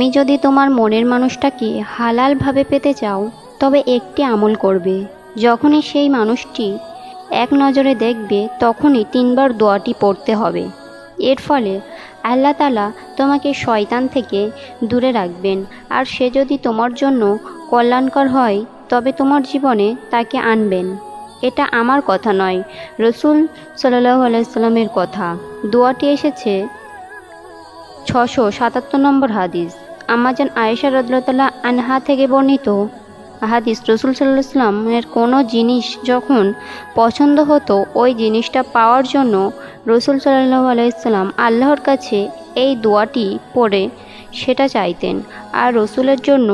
তুমি যদি তোমার মনের মানুষটাকে হালালভাবে পেতে চাও তবে একটি আমল করবে। যখনই সেই মানুষটি এক নজরে দেখবে তখনই 3বার দোয়াটি পড়তে হবে। এর ফলে আল্লাহ তাআলা তোমাকে শয়তান থেকে দূরে রাখবেন। আর সে যদি তোমার জন্য কল্যাণকর হয় তবে তোমার জীবনে তাকে আনবেন। এটা আমার কথা নয়, রসুল সাল্লাল্লাহু আলাইহি সাল্লামের কথা। দোয়াটি এসেছে 677 নম্বর হাদিস, আম্মাজান আয়েশা রাদিয়াল্লাহু আনহা থেকে বর্ণিত হাদিস। রসুল সাল্লাল্লাহু আলাইহি সাল্লামের কোনো জিনিস যখন পছন্দ হতো ওই জিনিসটা পাওয়ার জন্য রসুল সাল্লাল্লাহু আলাইহি সাল্লাম আল্লাহর কাছে এই দোয়াটি পড়ে সেটা চাইতেন। আর রসুলের জন্য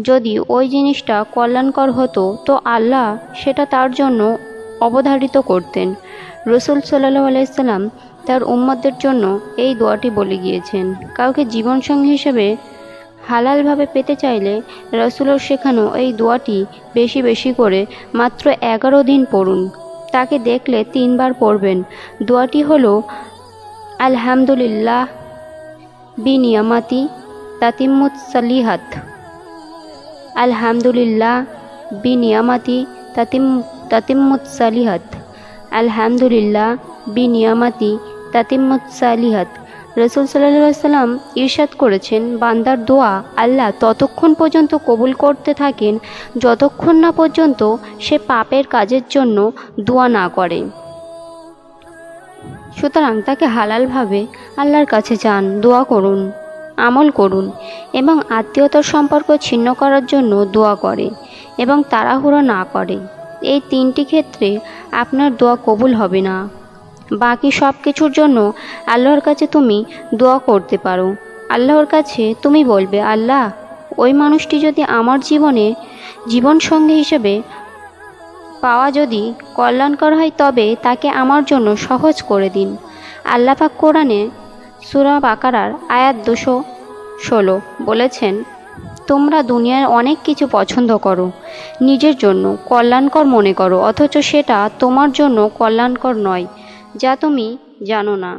যদি ওই জিনিসটা কল্যাণকর হতো তো আল্লাহ সেটা তার জন্য অবধারিত করতেন। রসুল সাল্লাল্লাহু আলাইহি সাল্লাম তার উম্মতদের জন্য এই দোয়াটি বলে গিয়েছেন। কাউকে জীবনসঙ্গী হিসেবে হালালভাবে পেতে চাইলে রসুলের শেখানো এই দোয়াটি বেশি বেশি করে মাত্র 11 দিন পড়ুন। তাকে দেখলে 3বার পড়বেন। দোয়াটি হলো আলহামদুলিল্লাহ বিনিয়ামাতি তাতিম্মুস সালিহাত। আলহামদুলিল্লাহ বিনিয়ামাতি তাতিম্মুস সালিহাত। আলহামদুলিল্লাহ বিনিয়ামাতি তাতিম্মুস সালিহাত। রসুল সাল্লাল্লাহু আলাইহি সাল্লাম ইরশাদ করেছেন, বান্দার দোয়া আল্লাহ ততক্ষণ পর্যন্ত কবুল করতে থাকেন যতক্ষণ না পর্যন্ত সে পাপের কাজের জন্য দোয়া না করে। সুতরাং তাকে হালালভাবে আল্লাহর কাছে যান, দোয়া করুন, আমল করুন এবং আত্মীয়তার সম্পর্ক ছিন্ন করার জন্য দোয়া করে এবং তাড়াহুড়ো না করে। এই 3টি ক্ষেত্রে আপনার দোয়া কবুল হবে না। বাকি সব কিছুর জন্য আল্লাহর কাছে তুমি দোয়া করতে পারো। আল্লাহর কাছে তুমি বলবে, আল্লাহ ওই মানুষটি যদি আমার জীবনসঙ্গী হিসেবে পাওয়া যদি কল্যাণকর হয় তবে তাকে আমার জন্য সহজ করে দিন। আল্লাহ পাক কোরআনে সূরা বাকারার আয়াত 216 বলেছেন, তোমরা দুনিয়ার অনেক কিছু পছন্দ করো, নিজের জন্য কল্যাণকর মনে করো, অথচ সেটা তোমার জন্য কল্যাণকর নয়, যা তুমি জানো না।